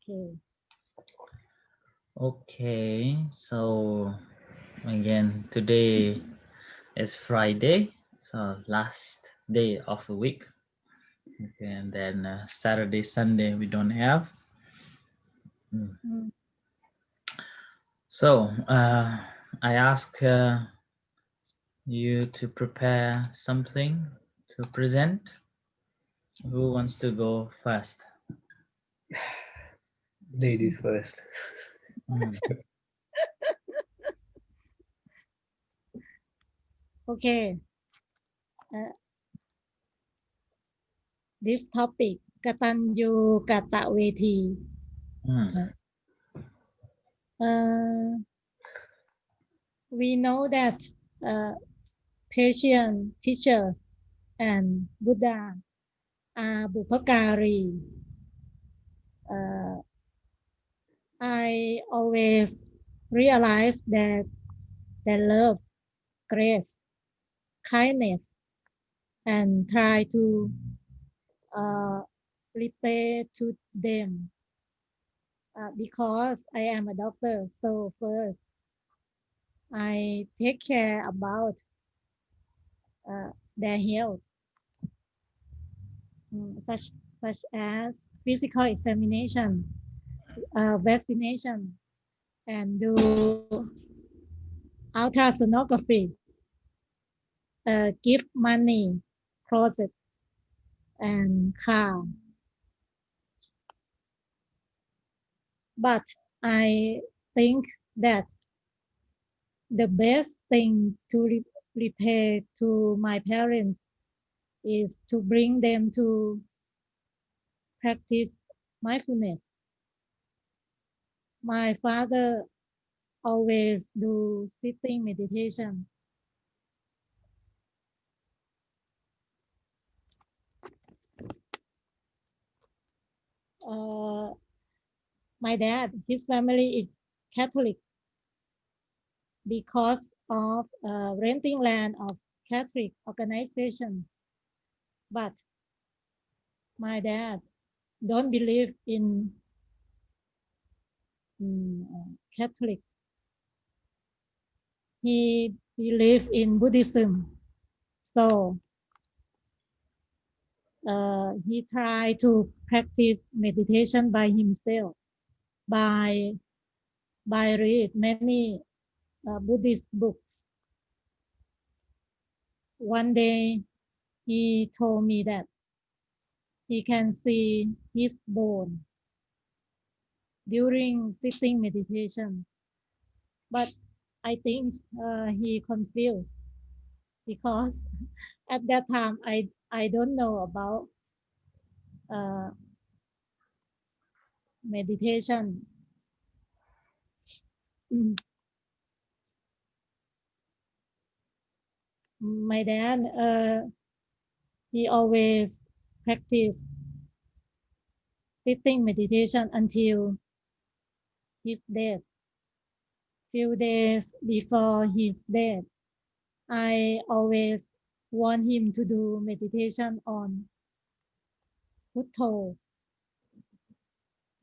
Okay. Okay, so again, today is Friday, so last day of the week. Okay, and then Saturday, Sunday we don't have. Mm. So I ask you to prepare something to present. Who wants to go first? Ladies first. Mm. Okay. Uh, this topic, Kataññūkatavedī. Mm. We know that Persian teachers and Buddha are Pubbakāri. I always realize that love, grace, kindness, and try to repay to them because I am a doctor. So first, I take care about their health, such as physical examination, vaccination, and do ultrasonography, give money, clothes, and car. But I think that the best thing to repay to my parents is to bring them to practice mindfulness. My father always do sitting meditation. Uh, my dad, his family is Catholic because of renting land of Catholic organization. But my dad don't believe in Catholic. He believe in Buddhism. So he tried to practice meditation by himself by read many Buddhist books. One day he told me that he can see his bone during sitting meditation, but I think he confused because at that time I don't know about uh, meditation. Mm. My dad, he always practice sitting meditation until his death. Few days before his death, I always want him to do meditation on Butto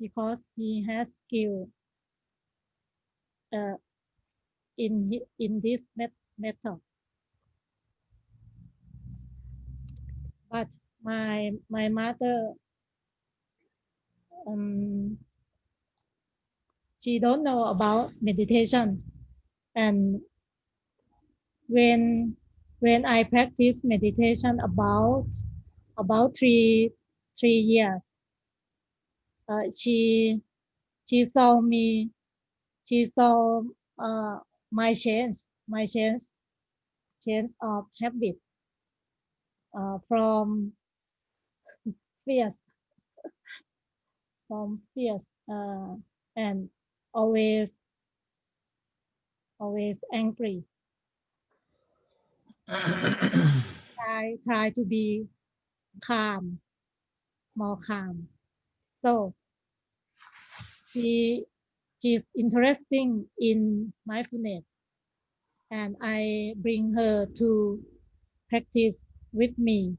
because he has skill uh, in this method. But my mother, um, she don't know about meditation, and when I practice meditation about three years, she saw me, she saw uh, my change of habit from fierce fierce and always angry. I try to be calm, more calm. So she she's interesting in mindfulness, and I bring her to practice with me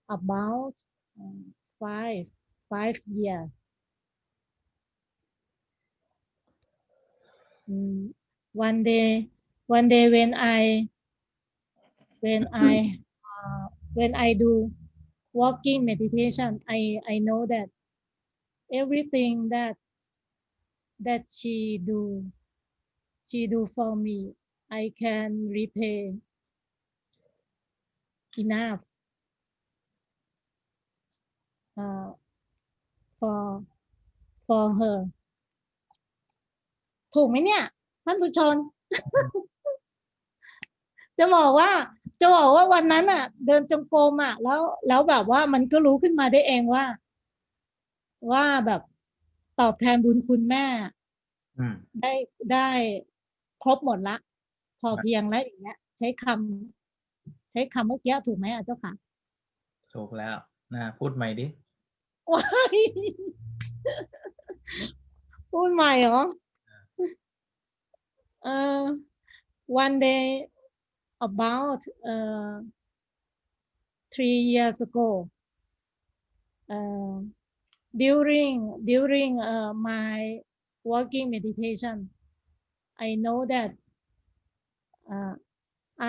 about um, five 5 years. Mm, one day, one day when I when I do walking meditation, I know that everything that she do for me, I can repay enough uh, for for her ถูกไหมเนี่ยท่านสุชน จะบอกว่าวันนั้นอ่ะเดินจงกรมอ่ะแล้วแบบว่ามันก็รู้ขึ้นมาได้เองว่าแบบตอบแทนบุญคุณแม่ได้ครบหมดละพอเพียงแล้วอย่างเงี้ยใช้คำเมื่อกี้ถูกไหมอ่ะเจ้าค่ะถูกแล้วนะพูดใหม่ดิ ว้ายพูดใหม่เหรอเออ one day about 3 years ago uh, during my walking meditation I know that uh,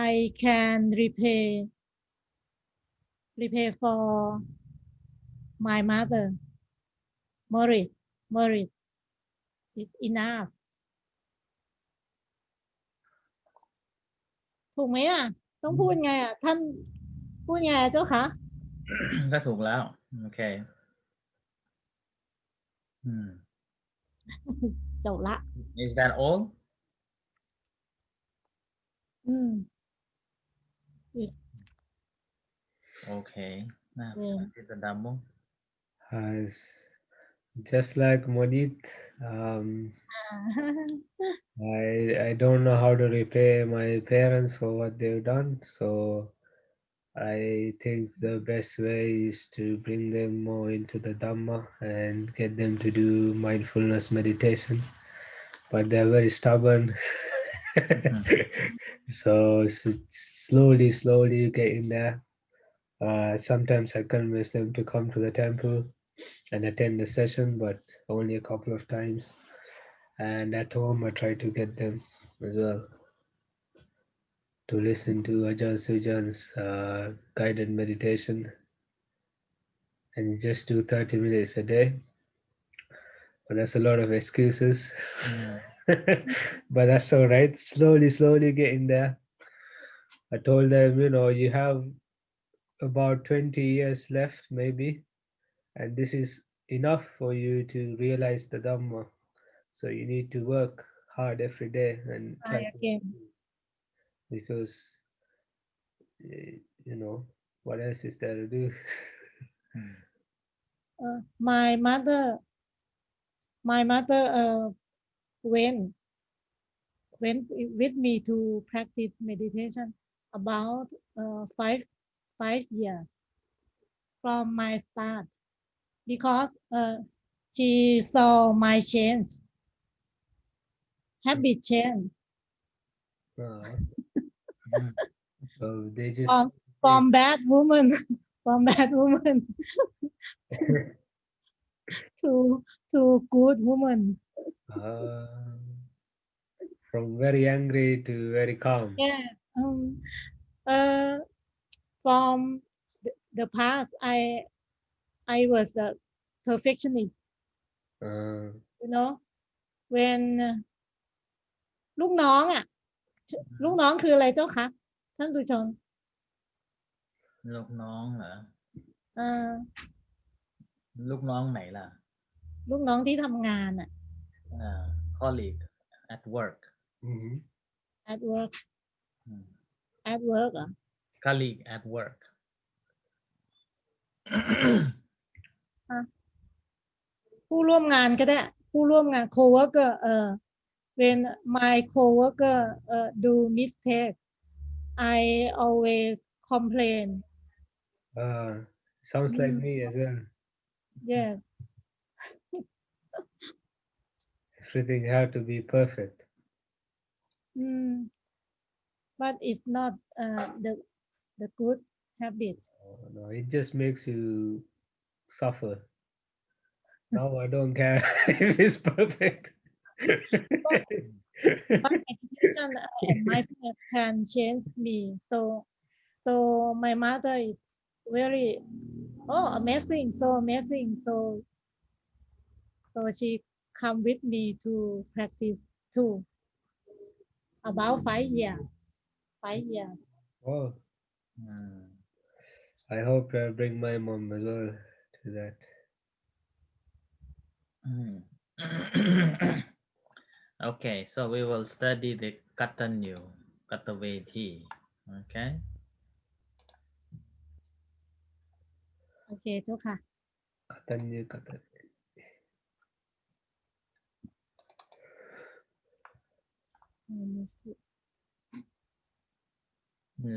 I can repay for my mother Morris is enough ถูกไหมอ่ะต้องพูดไงอ่ะท่านพูดไงเจ้าคะก็ถูกแล้วโอเคจบละ Is that all is โอเคนะที่จะดำมั้ง Just like Modit, I don't know how to repay my parents for what they've done, so I think the best way is to bring them more into the Dhamma and get them to do mindfulness meditation. But they're very stubborn. So slowly getting there. Sometimes I convince them to come to the temple and attend the session, but only a couple of times. And at home, I try to get them as well to listen to Ajahn Sujan's guided meditation, and just do 30 minutes a day. But that's a lot of excuses. But that's all right. Slowly getting there. I told them, you have about 20 years left, maybe, and this is enough for you to realize the Dhamma. So you need to work hard every day and try to, because what else is there to do? my mother went with me to practice meditation about 5 years from my start because she saw my change habit change So they just from bad woman to good woman. From very angry to very calm. Yeah. From the past, I was a perfectionist. When ลูกน้องอ่ะลูกน้องคืออะไรเจ้าคะท่านสุชนลูกน้องเหรอลูกน้องไหนล่ะลูกน้องที่ทำงานอ่ะcolleague at work at work at work เหรอ colleague at work ผู้ร่วมงานก็ได้ผู้ร่วมงาน coworker when my coworker do mistake I always complain sounds like me as well. Yes. Everything had to be perfect. But it's not the good habit. No, it just makes you suffer. Now I don't care if it's perfect. But meditation and mindfulness can change me. So my mother is very amazing, so amazing. So she come with me to practice too. About 5 years. 5 years. Oh, Hmm. I hope I bring my mom as well to that. Okay, so we will study the Kataññūkatavedī. Okay. โอเคเจ้าค่ะ Kataññūkatavedī.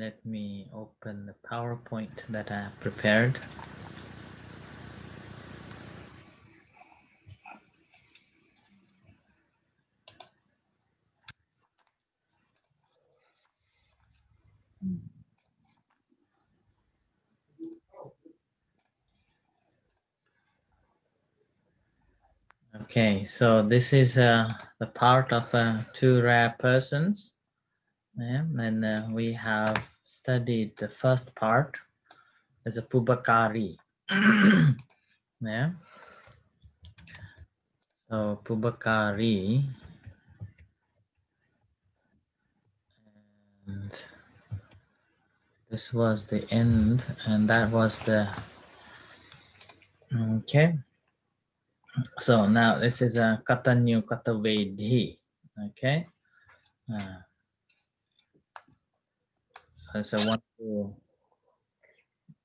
Let me open the PowerPoint that I have prepared. Okay, so this is the part of two rare persons. Yeah, and we have studied the first part as a Pubbakāri. Yeah, so Pubbakāri, and this was the end, and that was the okay. So now this is a Kataññūkatavedī. Okay, so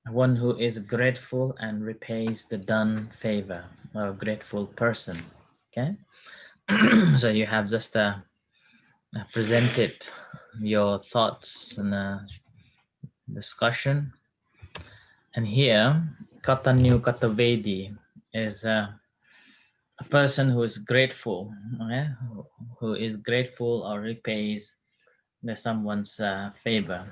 one who is grateful and repays the done favor, or a grateful person. Okay, so you have just presented your thoughts in a discussion, and here Kataññūkatavedī is a person who is grateful, okay? Who is grateful or repays someone's favor.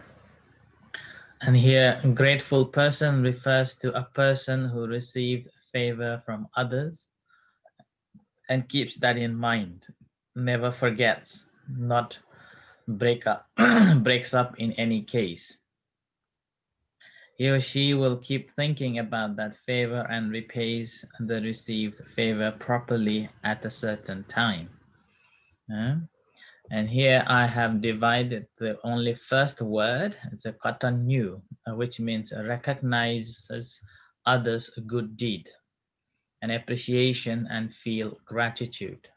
And here, grateful person refers to a person who received favor from others and keeps that in mind, never forgets, not breaks up in any case. He or she will keep thinking about that favor and repays the received favor properly at a certain time. And here I have divided the only first word, it's a Kataññū, which means recognizes others' good deed, an appreciation and feel gratitude.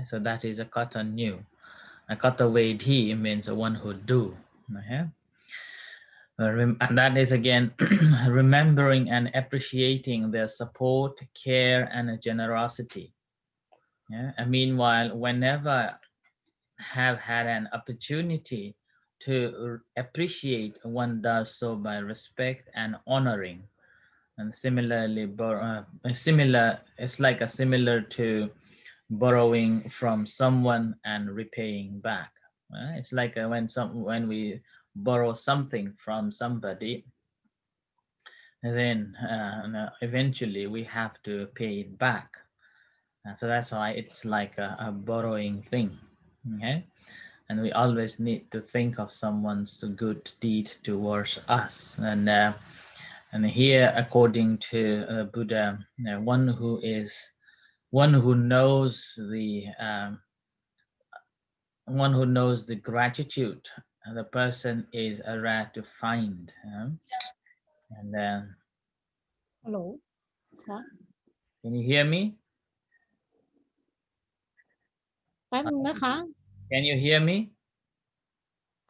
So that is a Kataññū. A Katavedī means one who do. And that is again remembering and appreciating their support, care, and generosity. And meanwhile, whenever have had an opportunity to appreciate, one does so by respect and honoring. And similarly, it's like a similar to borrowing from someone and repaying back. It's like when we borrow something from somebody, and then eventually we have to pay it back. So that's why it's like a borrowing thing. Okay, and we always need to think of someone's good deed towards us. And here, according to Buddha, one who knows the gratitude, the person is rare to find. And ฮัลโหลคะ can you hear me? แป๊บนึงนะคะ Can you hear me?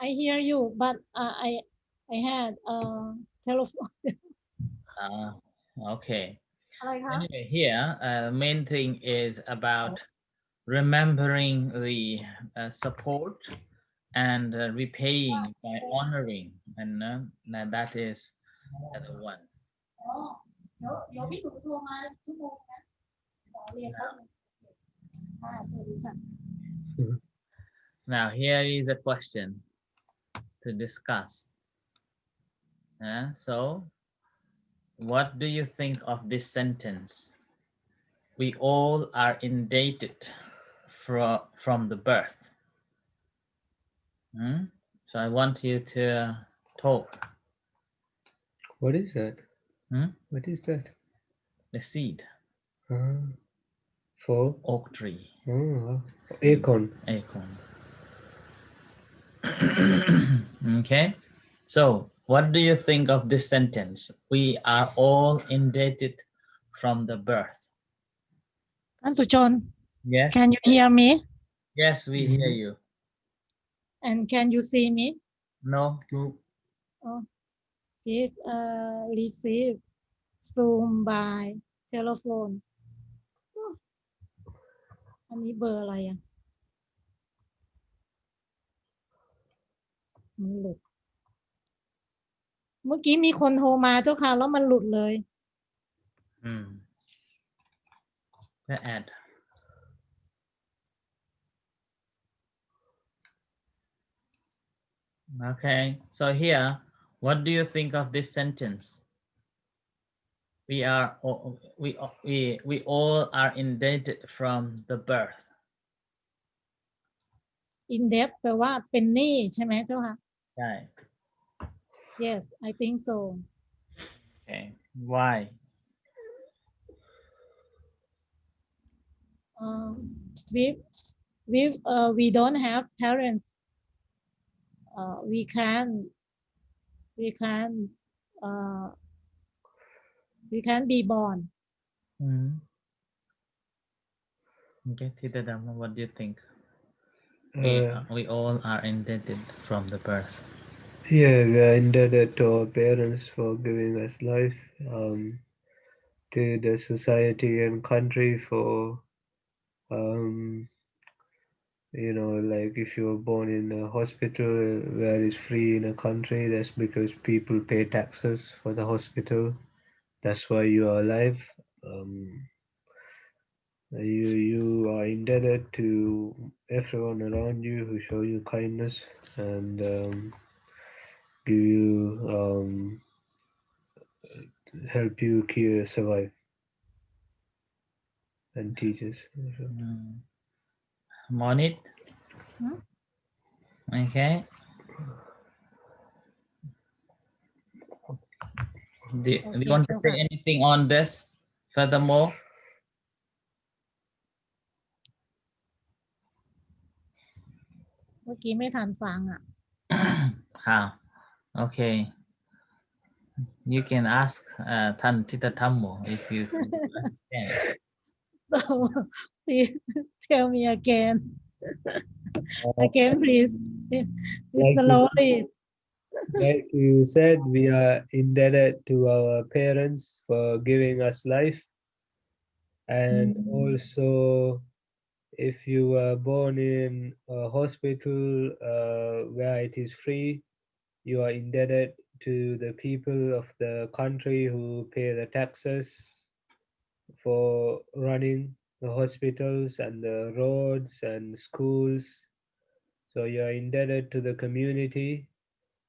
I hear you but I had telephone Okay. อะไรคะ Anyway, here, main thing is about remembering the support and repaying by honoring, and that is the one. เดี๋ยวพี่ถูกโทรมาชั่วโมงนะขอเรียนเขาค่ะสวัสดีค่ะ Now here is a question to discuss. So what do you think of this sentence? We all are indebted from the birth. So I want you to talk. What is that? Hmm? What is that? The seed, For oak tree, acorn. acorn. Okay. So what do you think of this sentence? We are all indebted from the birth. ท่านสุชน Yes. Can you hear me Yes, we hear you. and can you see me No. oh, please receive Zoom by telephone อันนี้เบอร์อะไรอ่ะมันหลุดเมื่อกี้มีคนโทรมาเจ้าค่ะแล้วมันหลุดเลย The add. Okay. So here, what do you think of this sentence? We all are indebted from the birth. in debt แปลว่าเป็นหนี้ใช่ไหมเจ้าค่ะ Right. Yes I think so Okay. Why? we we don't have parents we can uh, we can be born Okay, Tita Dhamma, what do you think? Uh, We all are indebted from the birth. Yeah, we are indebted to our parents for giving us life, to the society and country for, like if you were born in a hospital where it's free in a country, that's because people pay taxes for the hospital. That's why you are alive. Um, you are indebted to everyone around you who show you kindness and give you help you survive and teach us. Monit? Okay. Do you want to say anything on this furthermore? เมื่อกี้ไม่ทันฟังอ่ะ How? Okay. You can ask Tan Tita Thammo if you understand. so please tell me again again please Like slowly like you said, we are indebted to our parents for giving us life, and also if you were born in a hospital where it is free, you are indebted to the people of the country who pay the taxes for running the hospitals and the roads and schools. So you are indebted to the community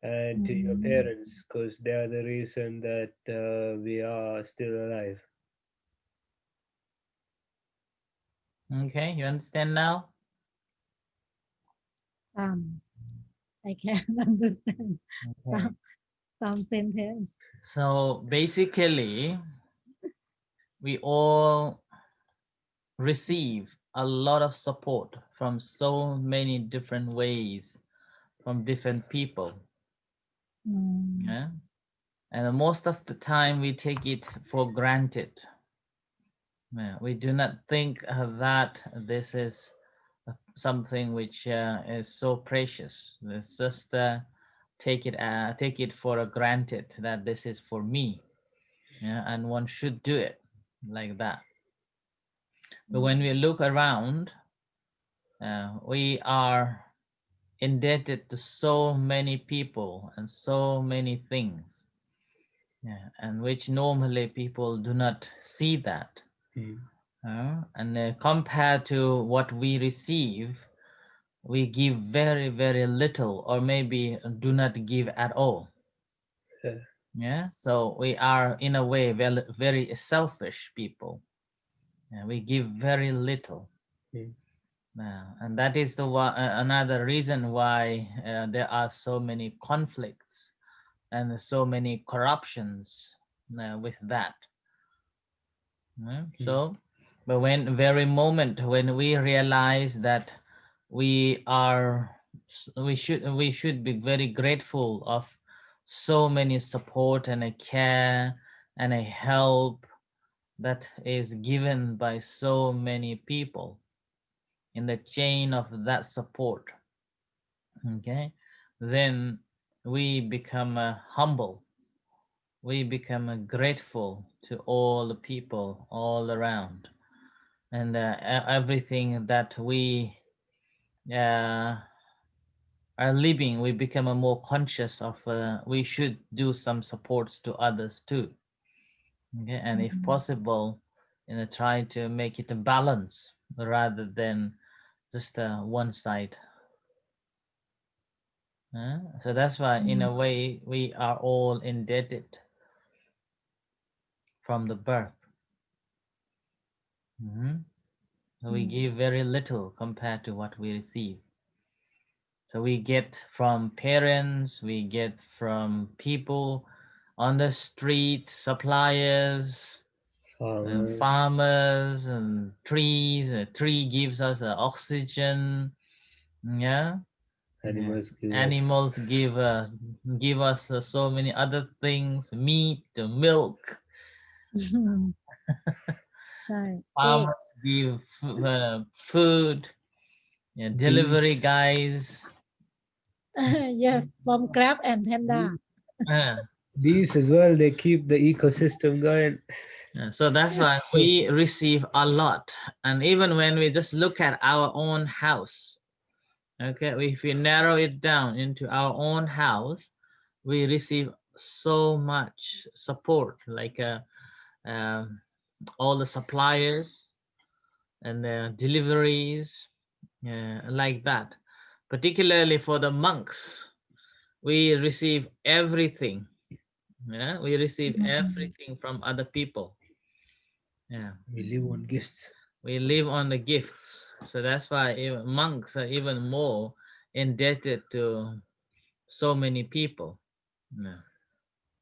and to your parents because they are the reason that we are still alive. Okay, you understand now? I can't understand Okay. some sentence So basically, we all receive a lot of support from so many different ways from different people. Yeah? And most of the time we take it for granted. Yeah, we do not think that this is something which is so precious. Let's just take it for granted that this is for me. Yeah, and one should do it like that. But when we look around, we are indebted to so many people and so many things, and which normally people do not see that. And compared to what we receive, we give very, very little, or maybe do not give at all. Yeah, so we are in a way very, very selfish people. We give very little. And that is the another reason why there are so many conflicts and so many corruptions with that. So, but when very moment when we realize that we should be very grateful of so many support and a care and a help that is given by so many people in the chain of that support, okay, then we become humble, we become grateful to all the people all around, and everything that we uh, are living, we become more conscious of we should do some supports to others too, okay, and if possible, try to make it a balance rather than just one side. So that's why in a way we are all indebted from the birth. So we give very little compared to what we receive. So we get from parents, we get from people on the street, suppliers, farmers, and trees. A tree gives us oxygen. Yeah. Animals give us so many other things, meat, milk. Farmers give food. Delivery guys. Yes, from crab and panda. Bees as well, they keep the ecosystem going. So that's why we receive a lot. And even when we just look at our own house, okay, if we narrow it down into our own house, we receive so much support, like all the suppliers and the deliveries, like that. Particularly for the monks, we receive everything. Yeah, we receive everything from other people. Yeah, we live on gifts. We live on the gifts. So that's why even monks are even more indebted to so many people. Yeah.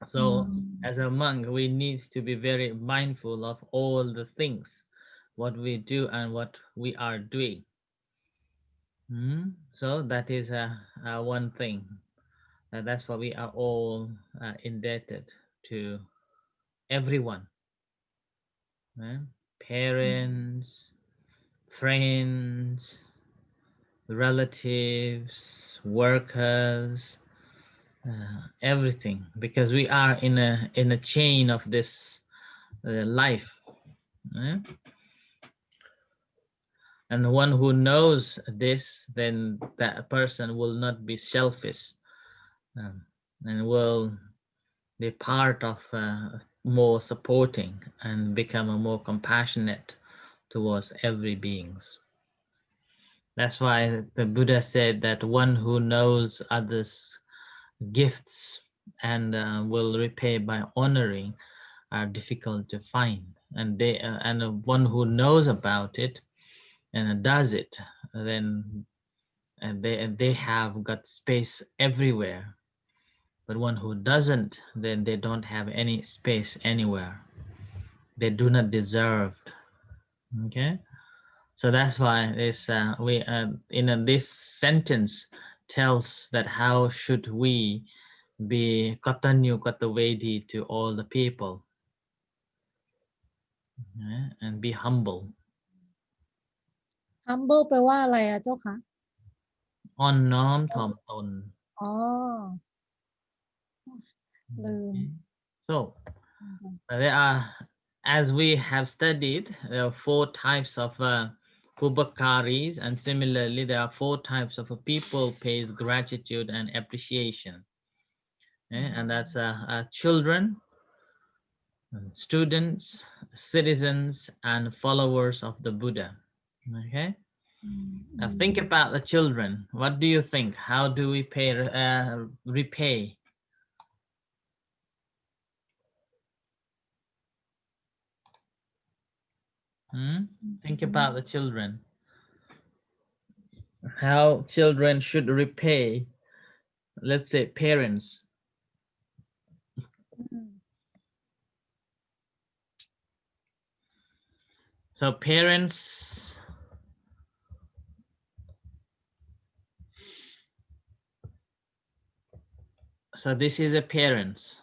So as a monk, we need to be very mindful of all the things, what we do and what we are doing. So that is one thing. That's why we are all indebted to everyone. Parents, friends, relatives, workers, everything, because we are in a chain of this life. And the one who knows this, then that person will not be selfish, and will be part of more supporting and become a more compassionate towards every beings. That's why the Buddha said that one who knows others' gifts and will repay by honoring are difficult to find, and one who knows about it and does it, then they have got space everywhere. But one who doesn't, then they don't have any space anywhere. They do not deserve. Okay, so that's why this we in this sentence tells that how should we be Kataññūkatavedī to all the people, and be humble. Humble แปลว่าอะไรอะเจ้าคะ อ่อนน้อมถ่อมตน อ๋อ ลืม So there are, as we have studied, there are 4 types of Pubbakāris, and similarly there are 4 types of people pays gratitude and appreciation. And that's children, students, citizens, and followers of the Buddha. Okay, now think about the children. What do you think? How do we repay? Think about the children. how children should repay, let's say, parents. So parents, so this is a parents.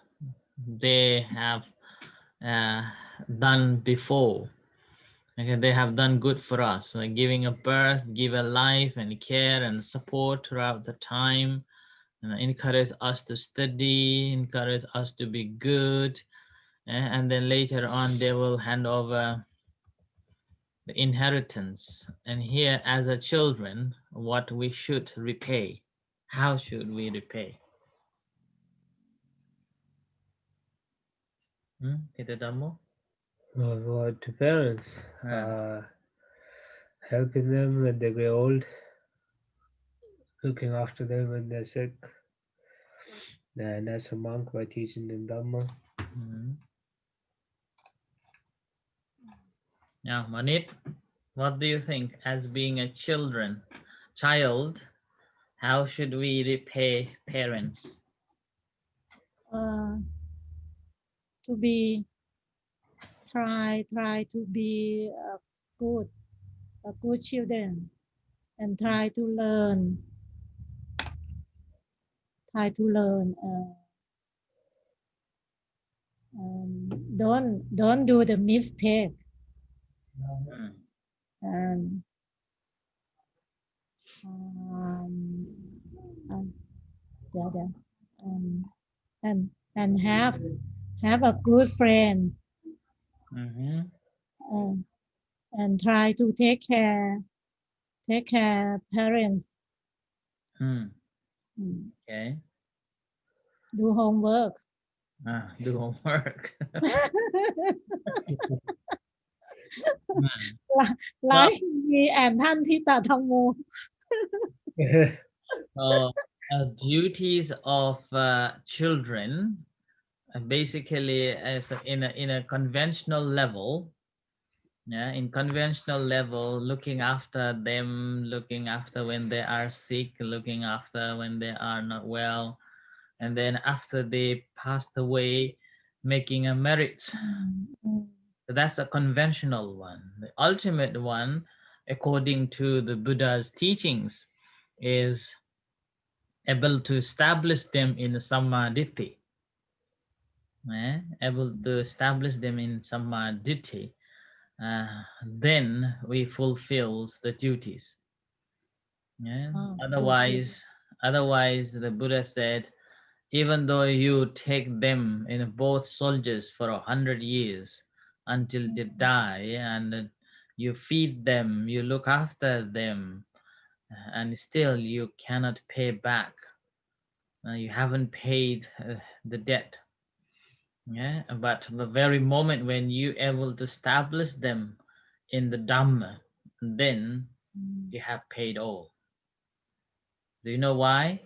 They have done before. Okay, they have done good for us, like giving a birth, give a life and care and support throughout the time, and encourage us to study, encourage us to be good, and then later on they will hand over the inheritance. And here, as a children, what we should repay, how should we repay? Kita Dhamma? What to parents? Helping them when they grow old, looking after them when they're sick, and as a monk by teaching them Dhamma. Yeah, Manit, what do you think? As being a child, how should we repay parents? To be try to be a good children, and try to learn. Don't do the mistake. And yeah, and have a good friend, and try to take care parents. Okay. Do homework. Do homework. ไลฟ์มีแอนท่านที่ตาธรรมโม So duties of children, basically, as in a conventional level, yeah, in conventional level, looking after them, looking after when they are sick, looking after when they are not well, and then after they passed away, making a merit. So that's a conventional one. The ultimate one, according to the Buddha's teachings, is able to establish them in samadhi. Able to establish them in samadhi, then we fulfill the duties. Otherwise, the Buddha said, even though you take them in both soldiers for 100 years until they die, and you feed them, you look after them, and still you cannot pay back. You haven't paid the debt. Yeah, but the very moment when you able to establish them in the Dhamma, then you have paid all. Do you know why?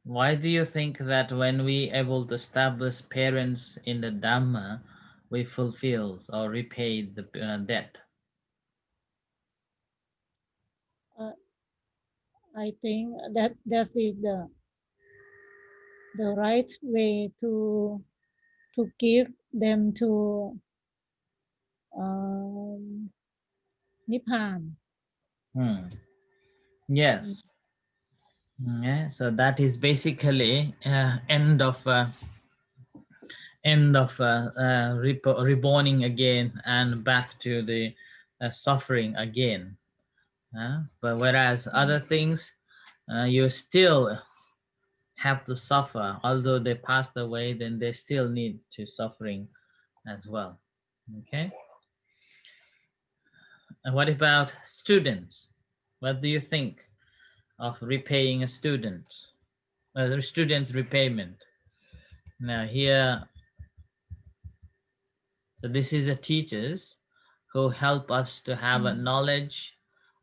Why do you think that when we able to establish parents in the Dhamma, we fulfill or repay the debt? I think that is the right way to give them to Nibbana. Yes. Yeah, so that is basically end of reborning again and back to the suffering again. But whereas other things, you still have to suffer. Although they passed away, then they still need to suffering as well. Okay. And what about students? What do you think of repaying a student? The student's repayment. Now here, so this is a teachers who help us to have a knowledge,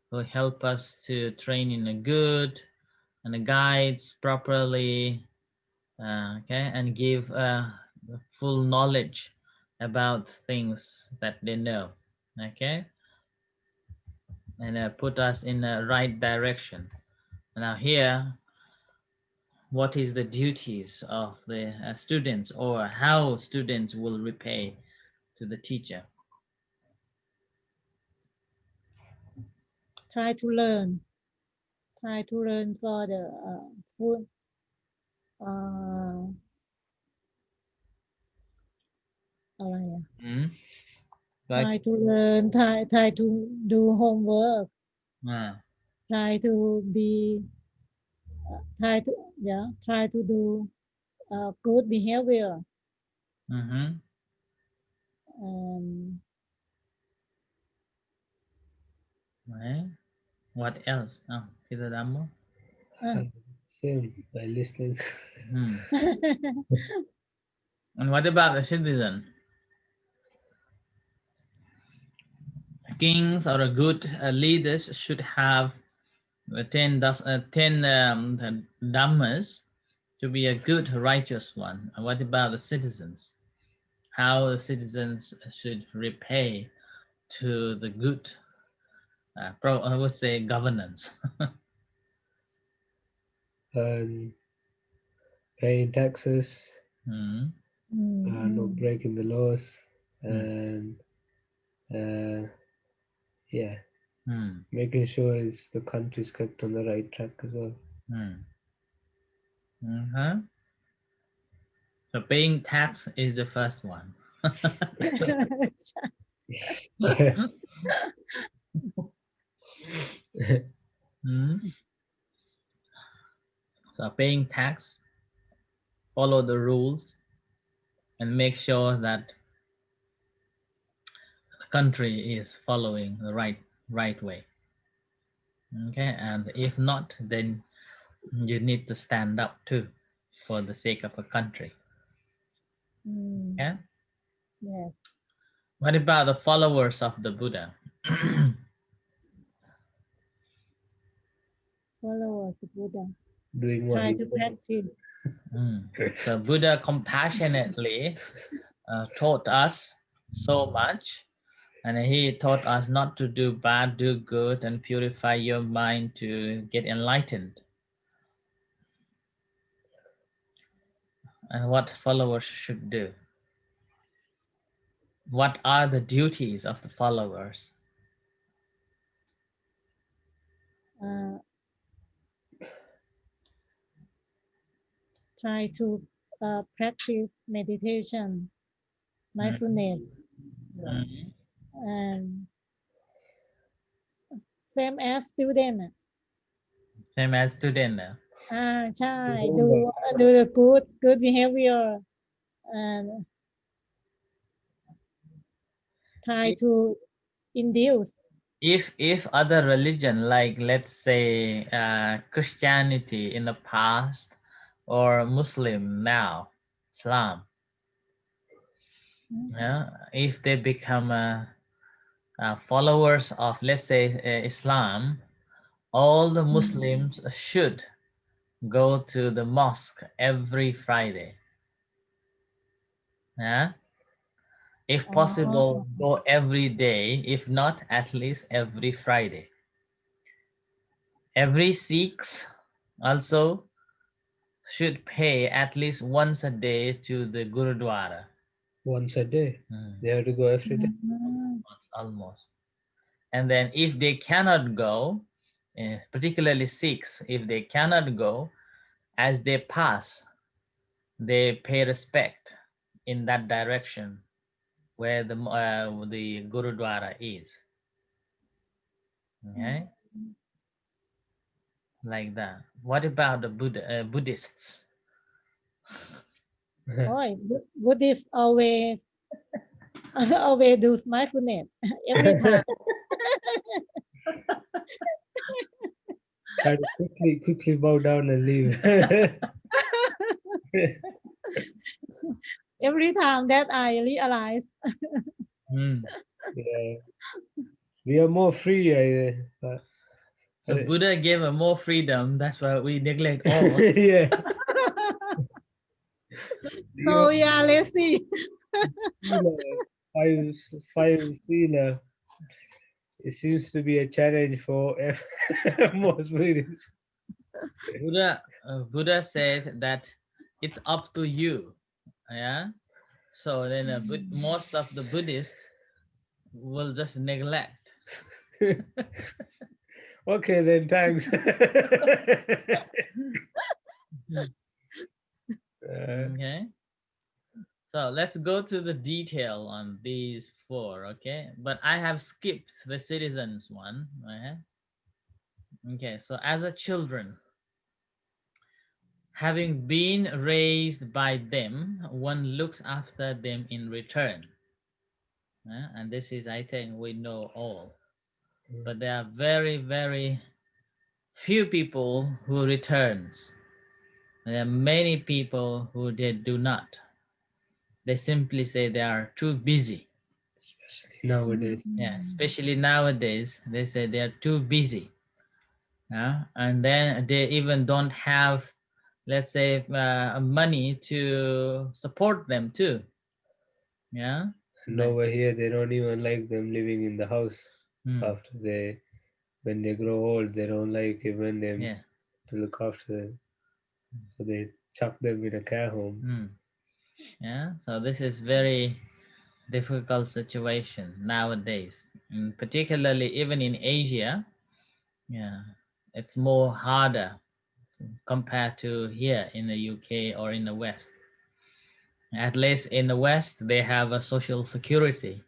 who help us to train in a good and the guides properly, okay, and give full knowledge about things that they know. Okay. and put us in the right direction. Now here, what is the duties of the students, or how students will repay to the teacher? Try to learn. Try to learn for the food.อะไรอะ Hmm? Try to learn. Try to do homework. Ah. Try to be. Try to do good behavior. Mm-hmm. Um, Right. What else? Oh, Tita Dhamma? Same by listening. Hmm. And what about the citizen? Kings or a good leaders should have 10 dhammas to be a good, righteous one. And what about the citizens? How the citizens should repay to the good, I would say, governance. And paying taxes, Hmm. not breaking the laws, Hmm. and yeah, Hmm. making sure the country's kept on the right track as well. Hmm. Uh-huh. So paying tax is the first one. Hmm. So paying tax, follow the rules, and make sure that the country is following the right way. Okay, and if not, then you need to stand up too for the sake of a country. Yeah. Yes. What about the followers of the Buddha? Followers of Buddha. Doing what Try he to wants. practice. So Buddha compassionately taught us so much, and he taught us not to do bad, do good, and purify your mind to get enlightened. And what followers should do? What are the duties of the followers? Try to practice meditation, mindfulness, Mhm. and same as student. Same as student. ใช่ do the good behavior and try to induce. If other religion, like let's say Christianity in the past, or Muslim now, Islam, yeah, if they become followers of, let's say, Islam, all the Muslims should go to the mosque every Friday. Yeah, if possible, go every day. If not, at least every Friday. Every Sikhs also should pay at least once a day to the Gurudwara. Once a day. They have to go every day. Almost. And then if they cannot go, particularly Sikhs, if they cannot go, as they pass, they pay respect in that direction where the Gurudwara is. Okay, like that. What about the Buddhists? Buddhists always always do mindfulness every time. Try to quickly bow down and leave. Every time that I realize. Yeah. We are more free. So Buddha gave us more freedom. That's why we neglect all. Yeah. So we are lazy. Sila, five sila. it seems to be a challenge for most Buddhists. Buddha said that it's up to you. Yeah. So then most of the Buddhists will just neglect. Okay, then thanks. Okay. So let's go to the detail on these four, okay? But I have skipped the citizens one. Okay. Okay, so as a children, having been raised by them, one looks after them in return. And this is, I think, we know all. But there are very, very few people who returns. There are many people who they do not. They simply say they are too busy. Especially nowadays. Yeah, especially nowadays, they say they are too busy. And then they even don't have, let's say, money to support them too. Yeah. And over here, they don't even like them living in the house after when they grow old. They don't like even them Yeah. to look after them, so they chuck them in a care home. Yeah. So this is very difficult situation nowadays, and particularly even in Asia. Yeah, it's more harder compared to here in the UK or in the West. At least in the West, they have a social security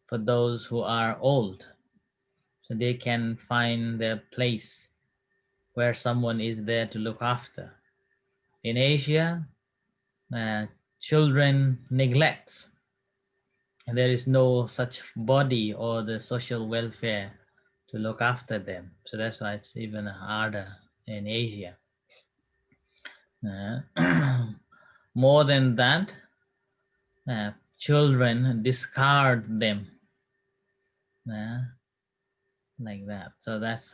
for those who are old, so they can find their place where someone is there to look after. In Asia, children neglect, and there is no such body or the social welfare to look after them. So that's why it's even harder in Asia. More than that, children discard them like that. So that's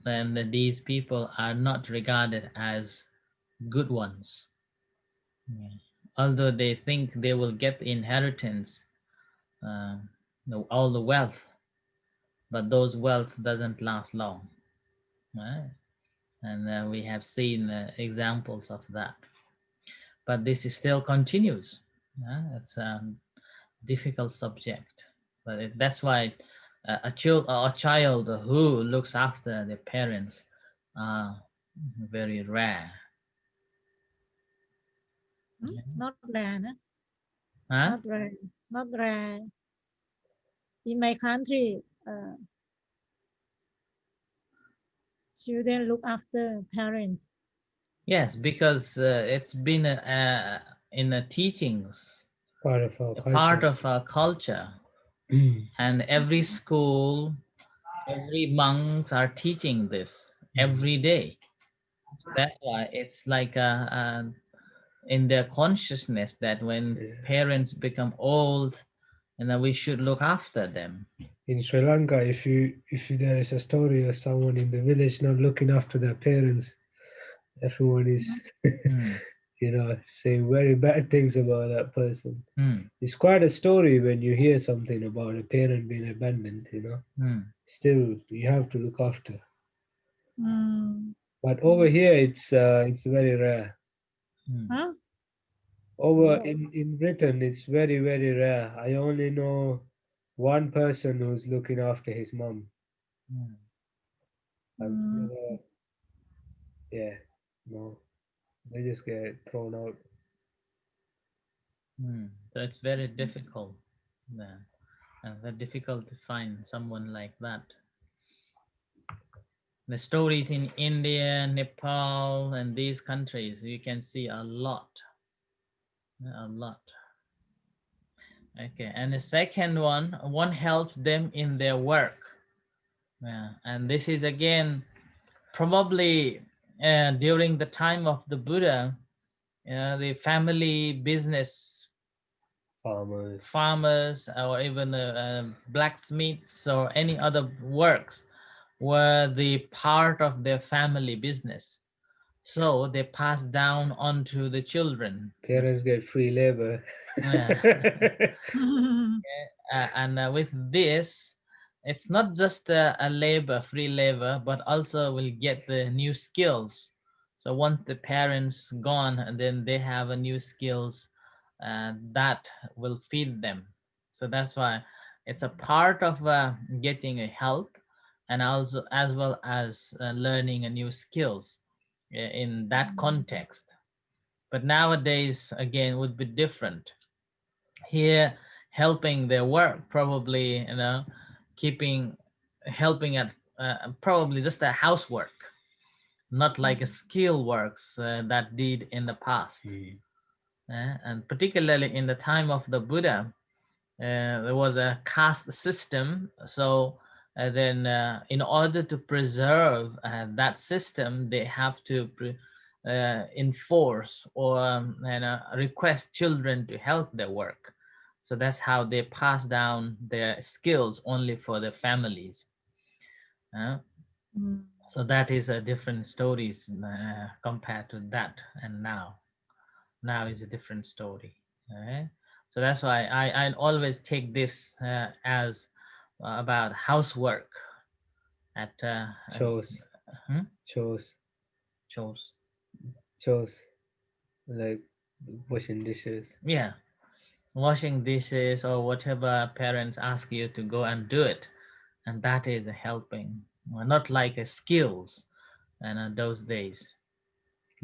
then these people are not regarded as good ones. Although they think they will get the inheritance, all the wealth, but those wealth doesn't last long. Right? And we have seen examples of that. But this is still continues. It's a difficult subject, but that's why a child who looks after their parents are very rare. Not rare, no? Huh? Not rare. Not rare. In my country, children look after parents. Yes, because it's been in the teachings, Part of our a culture. part of our culture, and every school, every monks are teaching this every day. So that's why it's like in their consciousness that when parents become old, and then we should look after them. In Sri Lanka, if there is a story of someone in the village not looking after their parents, everyone is saying very bad things about that person. It's quite a story when you hear something about a parent being abandoned. Still you have to look after. But over here, it's very rare. Huh? Over in Britain, it's very, very rare. I only know one person who's looking after his mom. I've never, yeah, no, they just get thrown out. So it's very difficult, and very difficult to find someone like that. The stories in India, Nepal, and these countries, you can see a lot. Okay, and the second one helps them in their work. And this is again probably during the time of the Buddha, the family business, farmers, or even blacksmiths or any other works were the part of their family business. So they pass down onto the children. Parents get free labor. And with this, it's not just a labor, free labor, but also will get the new skills. So once the parents gone, and then they have a new skills that will feed them. So that's why it's a part of getting a help, and also as well as learning a new skills in that context. But nowadays, again, would be different. Here, helping their work, probably, keeping helping at probably just a housework, not like a skill works that did in the past. And particularly in the time of the Buddha, there was a caste system. So then in order to preserve that system, they have to enforce or request children to help their work. So that's how they pass down their skills only for their families. So that is a different stories compared to that, and now is a different story. So that's why I always take this as about housework at Chores. Chores. chores. Chores. Like washing dishes. Yeah, washing dishes or whatever parents ask you to go and do it, and that is a helping. Not like a skills and those days.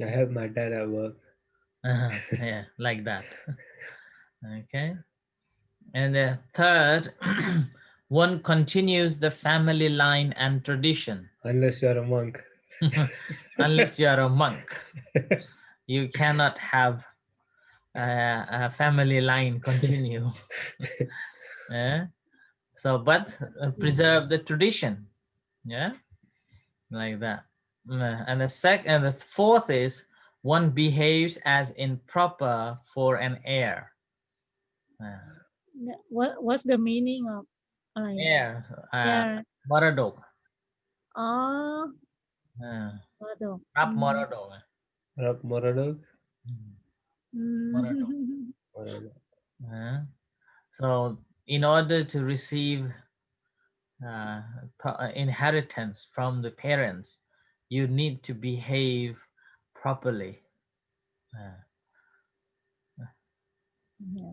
I help my dad at work. Yeah, like that. Okay. And the third, one continues the family line and tradition. Unless you're a monk. Unless you are a monk, you cannot have a family line continue. Yeah. So, but preserve the tradition. Yeah, like that. And the fourth is one behaves as improper for an heir. What's the meaning of Heir, yeah. moradok. Oh, Moradok. Rap moradok. Rap Moradog. Moradok. Moradog. So, in order to receive inheritance from the parents, you need to behave properly.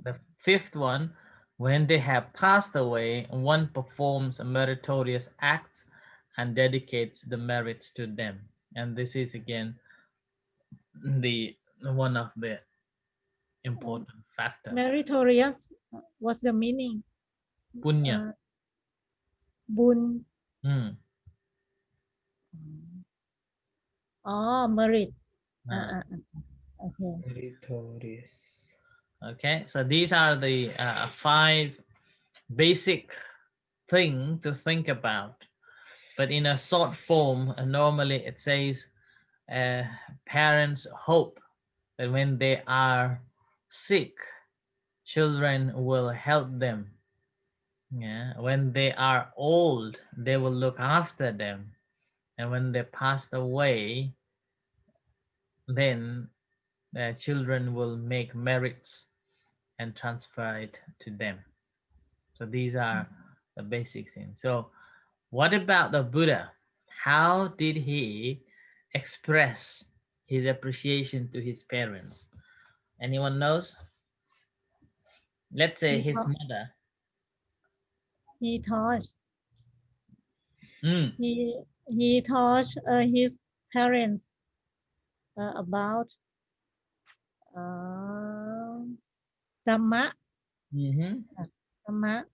The fifth one, when they have passed away, one performs meritorious acts and dedicates the merits to them. And this is again the one of the important factors. Meritorious. What's the meaning? Punya. Bun. Oh, merit. Okay. Meritorious. Okay, so these are the 5 basic things to think about. But in a short form, normally it says parents hope that when they are sick, children will help them. Yeah, when they are old, they will look after them, and when they passed away, then their children will make merits and transfer it to them. So these are the basic things. So what about the Buddha? How did he express his appreciation to his parents? Anyone knows? Let's say his mother. He taught. He taught his parents about Dhamma. Dhamma.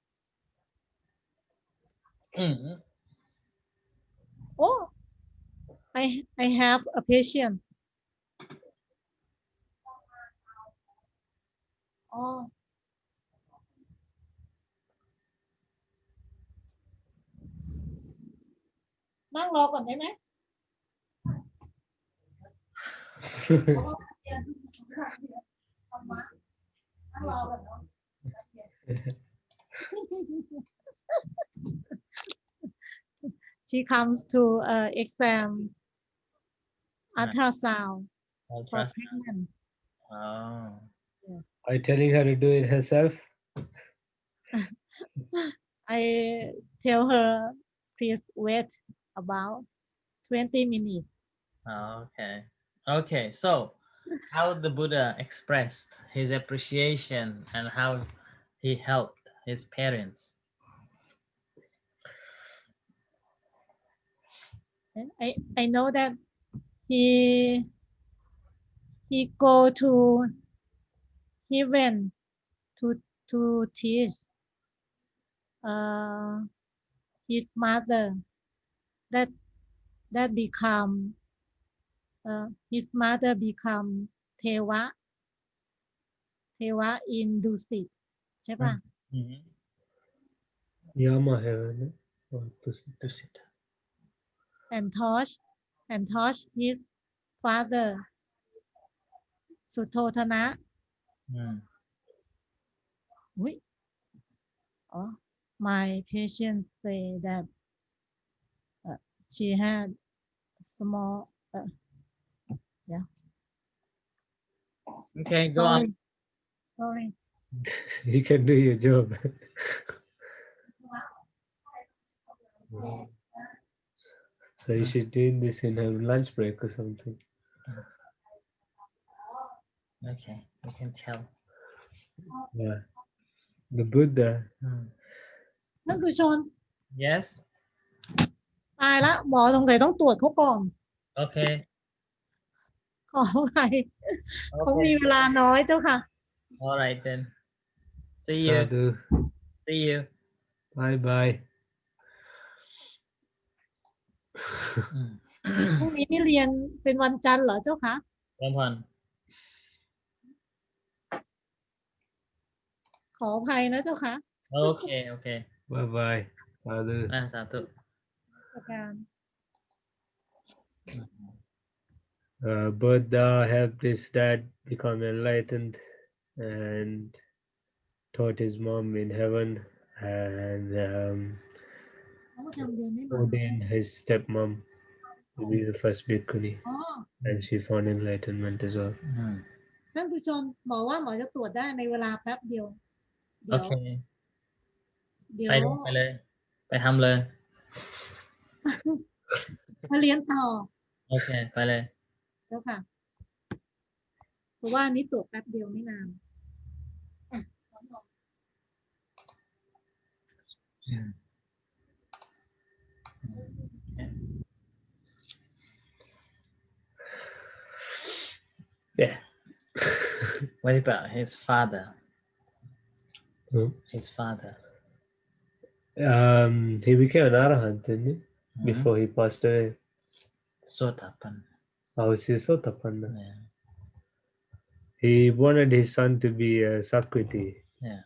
Oh, I have a patient. Oh. Đang lo còn đấy mấy. She comes to exam ultrasound for pregnant. Oh. Are you telling her to do it herself? I tell her, please wait about 20 minutes. Okay. Okay. So, how the Buddha expressed his appreciation and how he helped his parents. And I know that he go to he went to teach his mother that become his mother become เทวะ in Dusit ใช่ป่ะ Mm-hmm. Yama heaven or to sit. and touch his father สุโธทนะ Mm. Oh, my patient say that she had small yeah Okay, go on. sorry You can do your job. So you should do this in a lunch break or something. Okay, you can tell. Yeah. The Buddha. ท่านสุชน Yes. ตายละหมอสงสัยต้องตรวจเขาก่อน Okay. ขออภัยเขามี Okay. เวลาน้อยเจ้าค่ะ All right then. See you. Sadhu. See you. Bye bye. พรุ่งนี้นี่เรียนเป็นวันจันทร์เหรอเจ้าคะ One. ขออภัยนะเจ้าค่ะ Okay. Okay. Bye bye. Sadhu. Satu. ประการ Buddha helped his dad become enlightened and taught his mom in heaven and เขาประจำเดือนไม่มา ordained his stepmom to be the first bhikkhuni อ๋อ and she found enlightenment as well. ท่านผู้ชมหมอว่าหมอจะตรวจได้ในเวลาแป๊บเดียว เดี๋ยว Okay. เดี๋ยว ไปเลย ไปทำเลย มาเรียนต่อ โอเค ไปเลย เจ้าค่ะ เพราะว่านี้ตรวจแป๊บเดียวไม่นาน Yeah. What about his father? Hmm? His father. He became an arahant, didn't he? Before he passed away. Sotapan. Oh, he was Sotapanna. Yeah. He wanted his son to be a Sakriti. Yeah.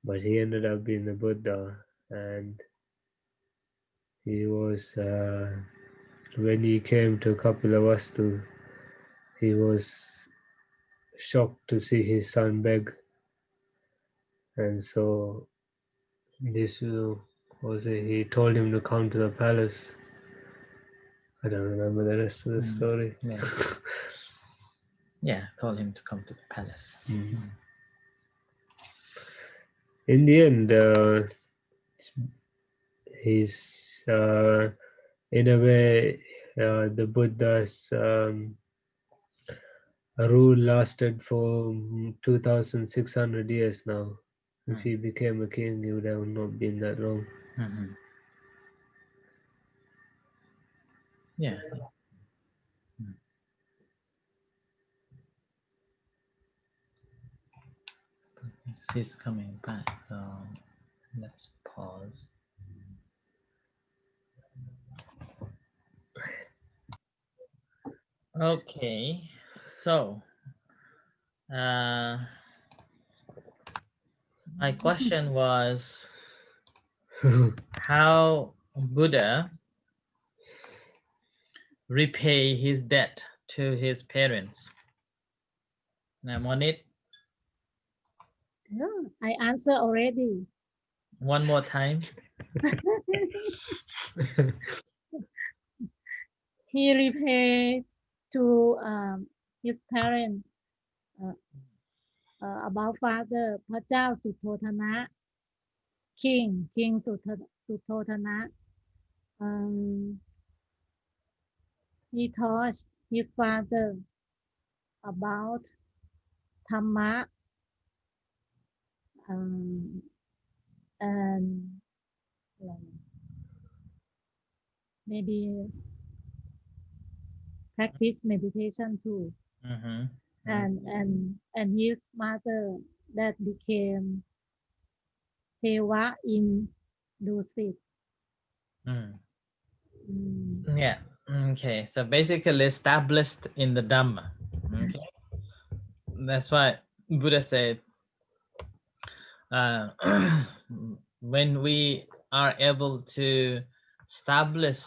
But he ended up being the Buddha, and he was when he came to Kapilavastu, he was shocked to see his son beg, and so this was it. He told him to come to the palace. I don't remember the rest of the story. Yeah. Yeah, told him to come to the palace. In the end, he's in a way the Buddha's rule lasted for 2,600 years now. If he became a king, he would have not been that long. Yeah. He's coming back, so let's pause. Okay, so my question was how Buddha repay his debt to his parents. I'm on it. I answer already. One more time. He repaid to his parents about father พระเจ้าสุโธทนะ King Suttotana. He taught his father about Dhamma and maybe practice meditation too. Mm-hmm. And his mother that became Teva in Dusit. Yeah. Okay. So basically established in the Dhamma. Okay. That's why Buddha said, when we are able to establish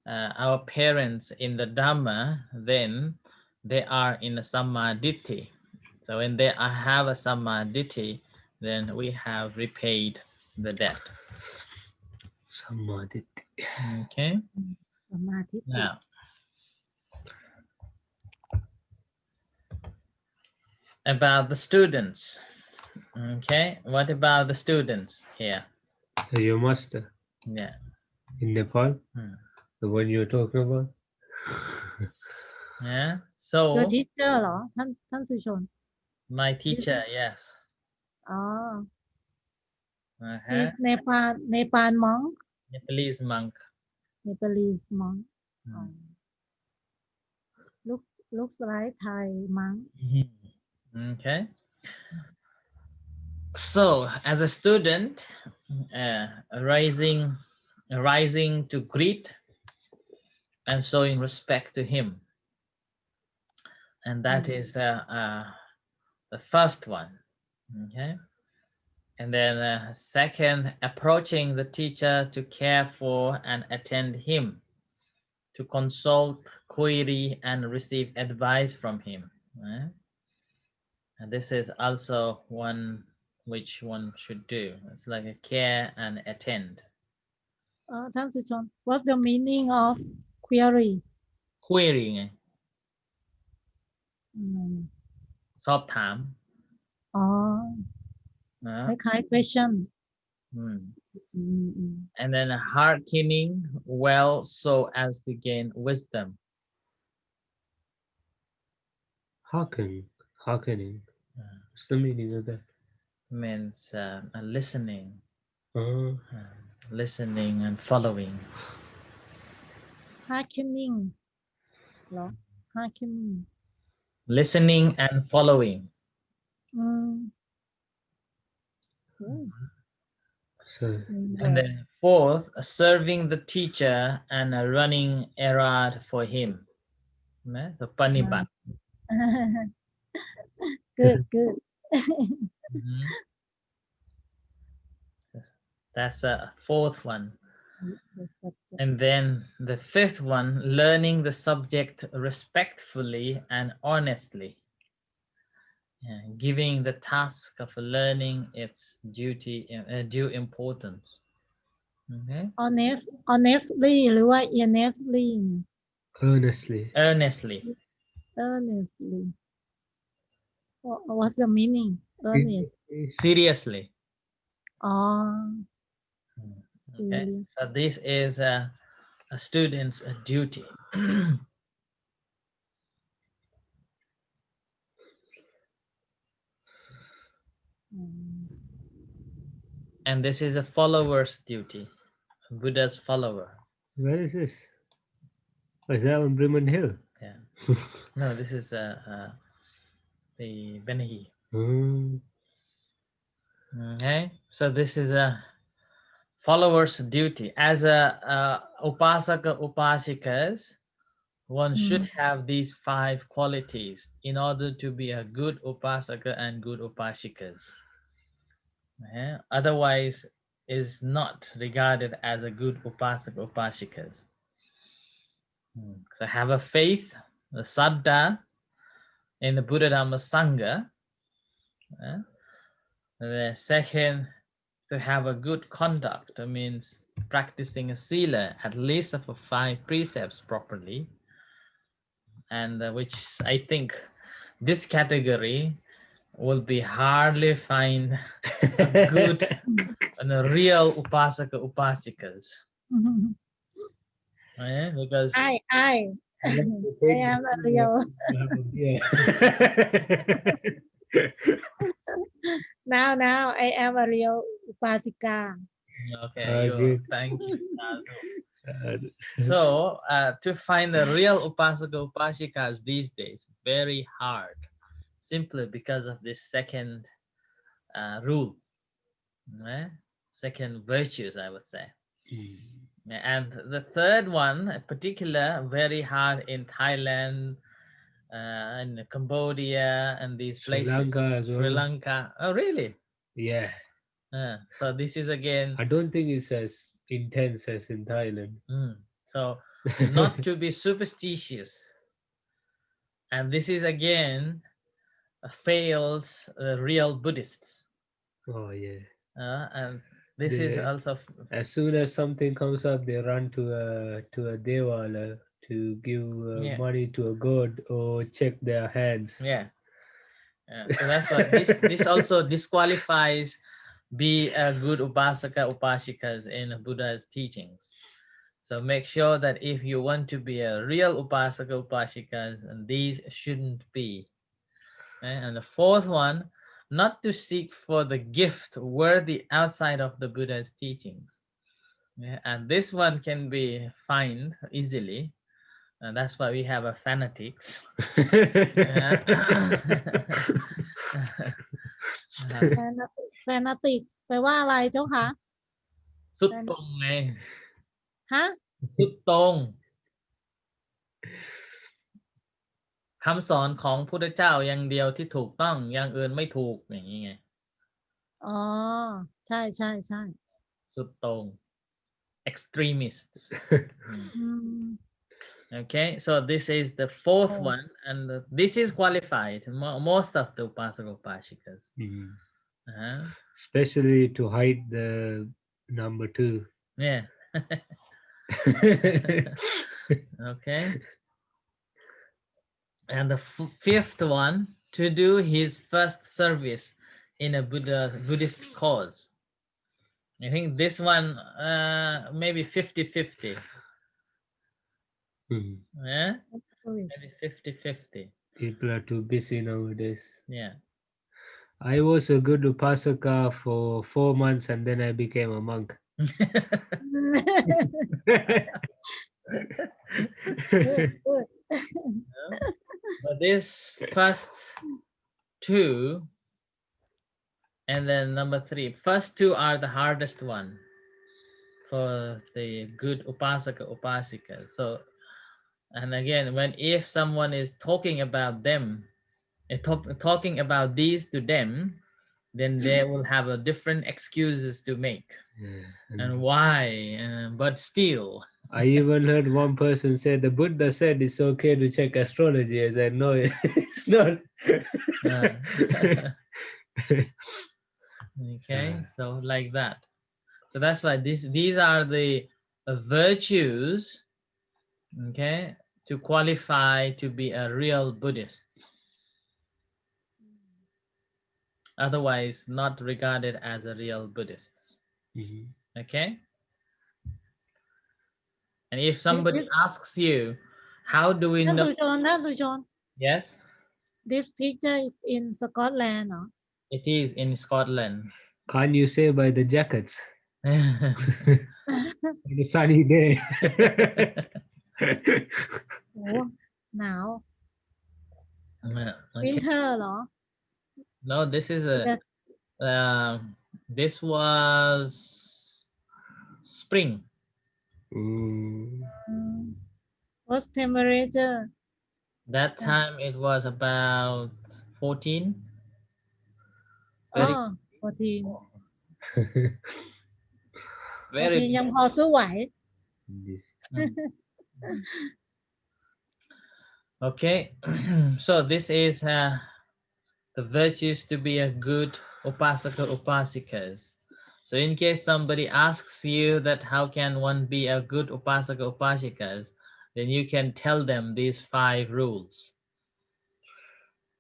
our parents in the Dhamma, then they are in a Sammaditthi. So when they have a Sammaditthi, then we have repaid the debt. Sammaditthi. Okay. Samadhi. Now, about the students. Okay. What about the students here? So your master Yeah. in Nepal, the one you're talking about. Yeah. Your So teacher เหรอท่านสุชน my teacher, yes. อ๋อ Uh-huh. He's Nepal monk. Nepalese monk. Nepalese monk. Looks like Thai monk. Okay. So as a student, rising to greet and showing respect to him, and that is the first one. Okay. And then second, approaching the teacher to care for and attend him, to consult, query, and receive advice from him. And this is also one which one should do. It's like a care and attend. ท่านสุชน What's the meaning of query? Querying. สอบถาม อ๋อคล้ายๆ question. And then hearkening well so as to gain wisdom. Hearkening. What's the meaning of that? Means listening. Listening and following. Hearkening เหรอ Hearkening. Listening and following. And then fourth, serving the teacher and running errand for him. So panibat. Good. That's a fourth one. And then the fifth one, learning the subject respectfully and honestly. Giving the task of learning its due importance. Okay. Honestly หรือว่า earnestly Earnestly. What's the meaning? Earnest. Seriously. Okay. Serious. So this is a student's duty. And this is a follower's duty. Buddha's follower. Where is this? Is that on Briman Hill? Yeah. No, this is the Benahi. Okay. So this is a follower's duty. As a upasaka upasikas, one should have these 5 qualities in order to be a good upasaka and good upasikas. Otherwise is not regarded as a good upasaka upasikas. So have a faith, the saddha in the Buddha Dhamma Sangha. The second, to have a good conduct, means practicing a sila, at least of 5 precepts properly. And which I think this category will be hardly find a good and the real upasaka upasikas. Because I You have to I take the am a steam real. to have a beer. Now I am a real upasika. okay, Good. thank you. Uh, So to find the real upasaka upasikas these days, very hard, simply because of this second rule, second virtues, I would say. And the third one, in particular, very hard in Thailand, in Cambodia, and these Sri places. Lanka as well. Sri Lanka. Oh, really? Yeah. So this is again. I don't think it's as intense as in Thailand. So not to be superstitious, and this is again fails real Buddhists. Oh yeah. And this is also as soon as something comes up, they run to a dewala to give money to a god or check their hands. So that's why this also disqualifies be a good upasaka upasikas in Buddha's teachings. So make sure that if you want to be a real upasaka upasikas, and these shouldn't be. And the fourth one, not to seek for the gift worthy outside of the Buddha's teachings. And this one can be found easily. And that's why we have a fanatics. Fanatic แปลว่าอะไรเจ้าคะ สุดตรงไง ฮะ สุดตรงคำสอนของพุทธเจ้าอย่างเดียวที่ถูกต้องอย่างอื่นไม่ถูกอย่างนี้ไง อ๋อใช่ใช่ใช่ สุดตรง extremists. Okay, so this is the fourth one, and this is qualified most of the upasaka upasikas. Especially to hide the number 2. Yeah. Okay. And the fifth one, to do his first service in a Buddhist cause. I think this one maybe 50-50. Yeah, maybe 50-50. People are too busy nowadays. Yeah. I was a good upasaka for 4 months and then I became a monk. But this first 2 and then number 3, first 2 are the hardest one for the good upasaka upasika. So, and again, if someone is talking about them, talking about these to them, then they will have a different excuses to make. And why? But still, I even heard one person say the Buddha said it's okay to check astrology. I said no, it's not. Okay, so like that. So that's why these are the virtues, okay, to qualify to be a real Buddhist. Otherwise, not regarded as a real Buddhists. Okay. And if somebody asks you, how do we know? ท่านสุชน Yes. This picture is in Scotland, no? It is in Scotland. Can't you say by the jackets? On a sunny day. Oh, now. Okay. Winter, no? No, this is this was spring. What's temperature? That time it was about 14. 14. Very 14 ยังพอสู้ไหว Okay. So this is the virtues to be a good upasaka upasikas. So in case somebody asks you that how can one be a good upasaka upasikas, then you can tell them these 5 rules.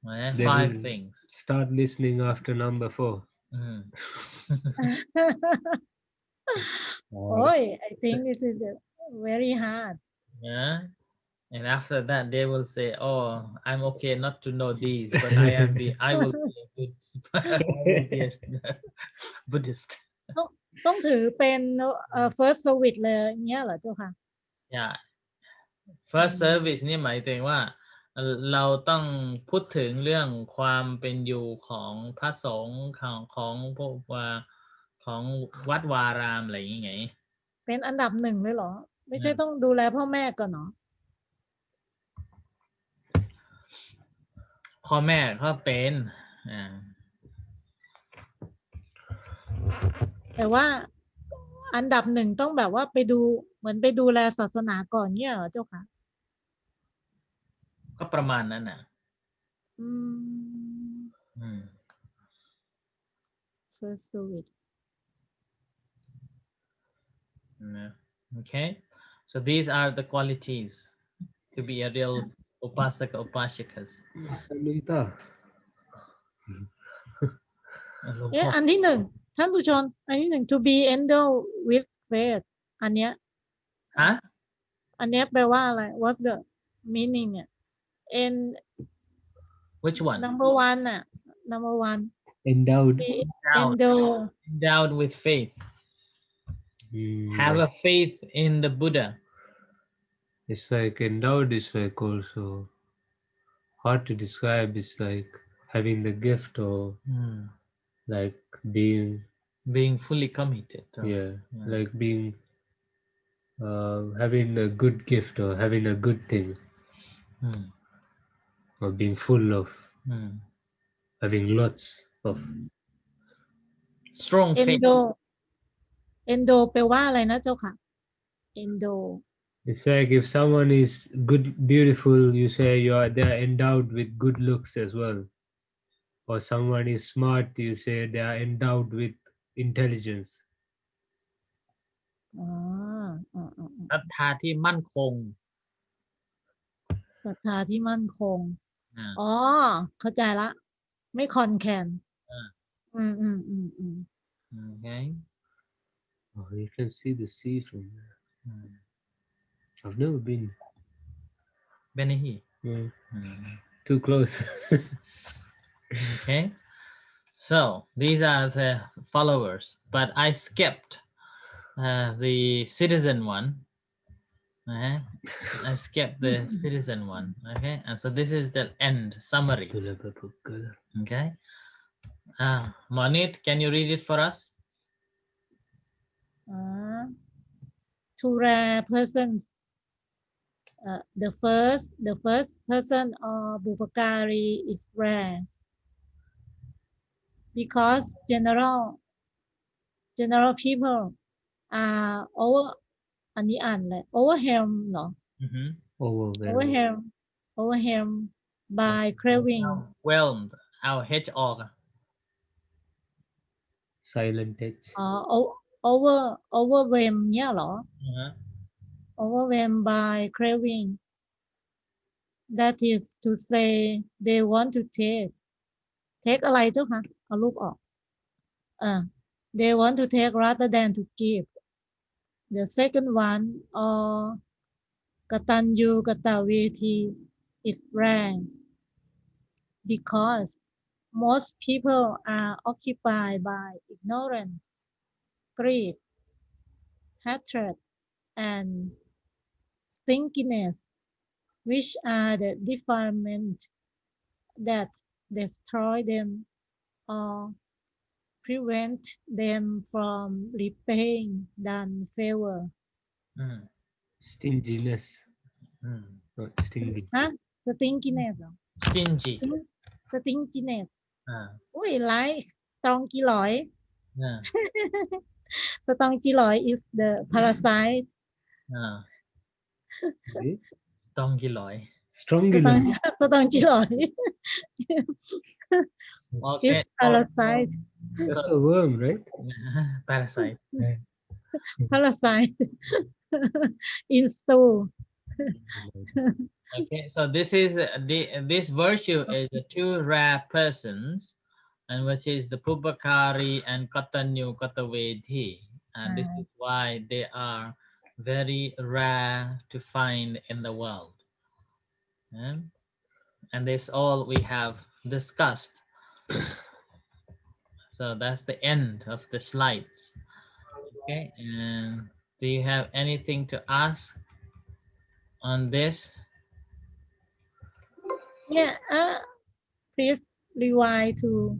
5 things. Start listening after number 4. Mm. I think this is very hard. Yeah. And after that, they will say, "Oh, I'm okay not to know these, but I will be a good, I will be a Buddhist." ต้องถือเป็นfirst service เลยอย่างเงี้ยเหรอเจ้าค่ะ Yeah. First service นี่หมายถึงว่าเราต้องพูดถึงเรื่องความเป็นอยู่ของพระสงฆ์ของพวกของวัดวารามอะไรอย่างเงี้ย เป็นอันดับหนึ่งเลยเหรอ ไม่ใช่ต้องดูแลพ่อแม่ก่อนเนาะ พ่อแม่เขาเป็นแต่ว่าอันดับหนึ่งต้องแบบว่าไปดูเหมือนไปดูแลศาสนาก่อนเนี่ยเหรอเจ้าค่ะ ก็ประมาณนั้นน่ะ first service Okay, so these are the qualities to be a real upasaka upashikas. อันที่หนึ่งท่านผู้ชมอันที่หนึ่ง to be endowed with faith อันเนี้ย ฮะ อันเนี้ยแปลว่าอะไร what's the meaning เนี่ย and Which one? number one น่ะ number one Endowed. Endowed with faith. Have a faith in the Buddha. It's like endowed is like also hard to describe. It's like having the gift or like being fully committed. Like being having a good gift or having a good thing or being full of having lots of strong faith. endo แปลว่าอะไรนะเจ้าค่ะ endo It's like if someone is good, beautiful, you say they're endowed with good looks as well. Or someone is smart, you say they are endowed with intelligence. ศรัทธาที่มั่นคง ศรัทธาที่มั่นคง เข้าใจละ ไม่คอนแคนOkay. Oh, you can see the sea from there. I've never been. Been here. Too close. Okay. So these are the followers, but I skipped the citizen one. I skipped the citizen one. Okay, and so this is the end summary. Okay. Manit, can you read it for us? Two rare persons. The first person of Pubbakāri is rare because general people are overwhelmed เหรอ overwhelmed by craving Whelmed. Our H org. Silent H. overwhelmed เนี่ยเหรอ overwhelmed by craving. That is to say they want to take อะไรเจ้าคะเอารูปออกthey want to take rather than to give. The second one or Kataññūkatavedī is rare because most people are occupied by ignorance, greed, hatred, and stinginess, which are the defilement that destroy them or prevent them from repaying favour. Stinginess. Not stingy. Stinginess เหรอ Stingy. stinginess ไลค์ strong กี่ร้อย strong กี่ร้อย is the parasite Strong Giloy. Strong. strong กี่ร้อย Okay. is parasite. That's a worm, right? Parasite. Parasite in stool. Okay, so this is this virtue is the two rare persons and which is the Pubbakāri and Kataññūkatavedī. And this is why they are very rare to find in the world. And this all we have discussed. So that's the end of the slides. Okay, and do you have anything to ask on this? Yeah, please rewind to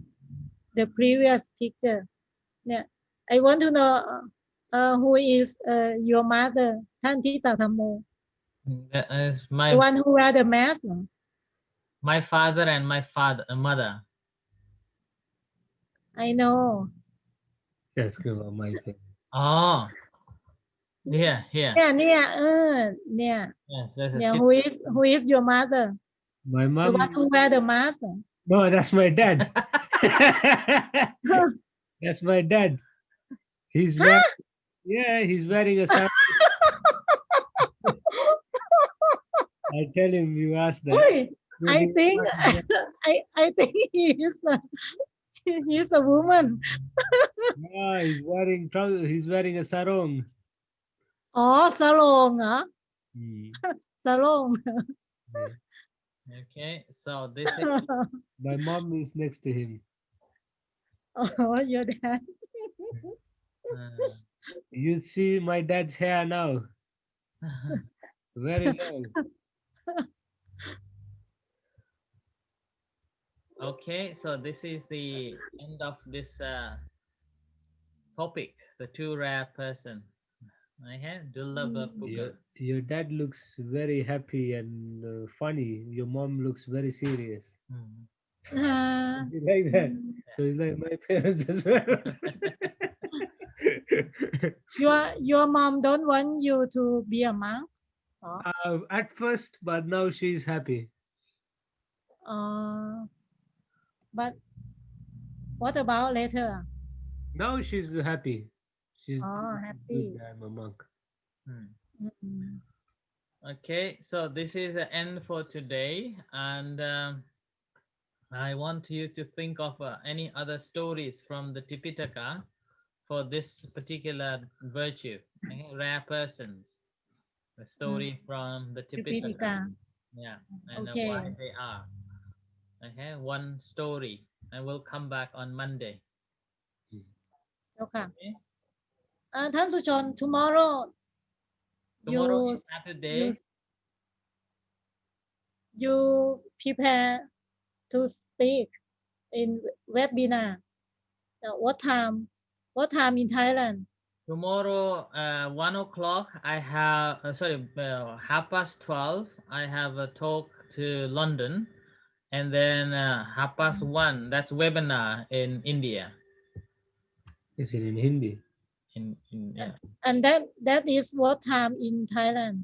the previous picture. Yeah, I want to know who is your mother, ท่านทิตาธรรมโม That is the one who wear the mask. my father and my mother. I know. Just give up my pen. Oh, here. เนี่ย Yes, there's a yeah, kid. who is your mother? My The mom. one who wear the mask. No, that's my dad. That's my dad. He's wearing, yeah, he's wearing a sarong. I tell him you asked that. Hey, I Maybe think I think he's a woman. yeah, he's wearing trousers. He's wearing a sarong. อ๋อสโรงเหรอ Hmm. สโรง Yeah. Okay, so this is My mom is next to him. อ๋อ your dad. You see my dad's hair now. Very long. okay, so this is the end of this topic, the two rare person. Okay, Dullabha Pubba. Your dad looks very happy and funny. Your mom looks very serious. You like that? So it's like my parents as well. Your mom don't want you to be a monk. At first, but now she's happy. But what about later? Now she's happy. She's happy. good that I'm a monk. Okay, so this is the end for today, and I want you to think of any other stories from the Tipitaka for this particular virtue, okay? Rare persons. The story from the Tipitaka. Yeah, and Okay. why they are. Okay, one story, and we'll come back on Monday. เจ้าค่ะ Okay? ท่านสุชน tomorrow Tomorrow you is Saturday. you prepare to speak in webinar. What time in Thailand? Tomorrow, 1 o'clock, I have, 12:30, I have a talk to London, and then 1:30, that's webinar in India. Is it in Hindi? Yeah. And that is what time in Thailand?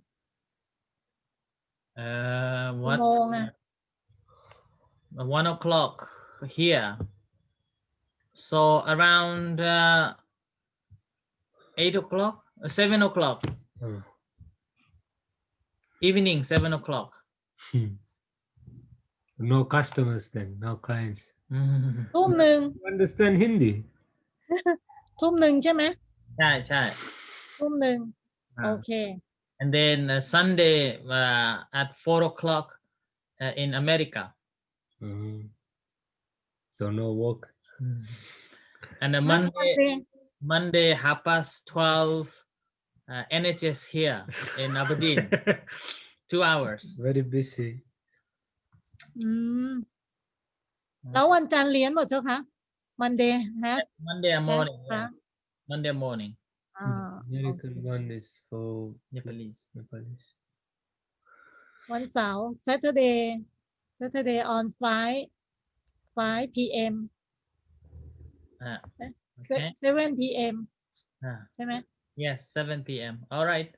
What? โมง 1 o'clock here. So around 8 o'clock, 7 o'clock. Evening, 7 o'clock. No customers then, no clients. ทุ่มหนึ่ง You understand Hindi? ทุ่มหนึ่งใช่ไหม ใช่ ทุ่มหนึ่งโอเค And then Sunday at 4 o'clock in America. So no work. And Monday 12:30 NHS here in Aberdeen. 2 hours. Very busy. แล้ววันจันทร์เรียนหมดเจ้าคะ Monday morning. Yeah. Monday morning. American one is for Nepalese. วันเสาร์ Saturday on 5 p.m. Okay. 7 p.m. ใช่ไหม Yes, 7 p.m. All right.